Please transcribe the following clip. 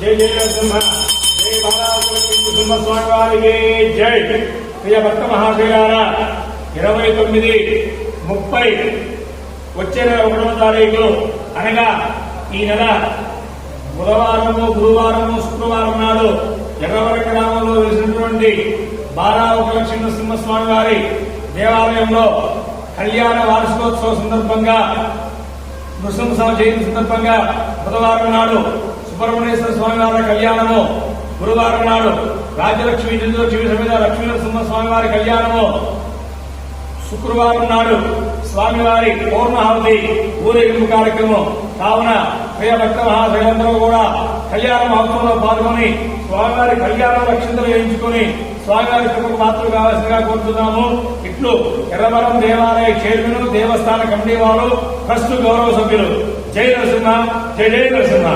జై జై నరసింహ జై బాలాసురసింహ స్వామి వారికి జై. ప్రియ భక్త మహాశయులారా, 29, 30 వచ్చే నెల 1వ తారీఖు అనగా ఈ నెల బుధవారము, గురువారము, శుక్రవారం నాడు ఎర్రవరం గ్రామంలో వెలిసినటువంటి బాలాసుర నరసింహస్వామి వారి దేవాలయంలో కళ్యాణ వార్షికోత్సవ సందర్భంగా, నృసింహ జయంతి సందర్భంగా బుధవారం నాడు సుబ్రహ్మణ్యేశ్వర స్వామి వారి కళ్యాణము, గురువారం నాడు రాజ్యలక్ష్మి చంద్రలక్ష్మి సమేత లక్ష్మీ నరసింహ స్వామి వారి కళ్యాణము, శుక్రవారం నాడు స్వామివారి పూర్ణాహుతి ఊరేగింపు కార్యక్రమం. కావున ప్రియ భక్త మహాశైలందరూ కూడా కళ్యాణ మహోత్సవంలో పాల్గొని స్వామివారి కళ్యాణ లక్ష్యంతో వేయించుకుని స్వామివారి కృపకు పాత్రలు కావాల్సిందిగా కోరుతున్నాము. ఇట్లు ఎర్రవరం దేవాలయ చైర్మన్, దేవస్థాన కమిటీ వారు, ట్రస్ట్ గౌరవ సభ్యులు. జై నరసింహ, జై జై నరసింహ.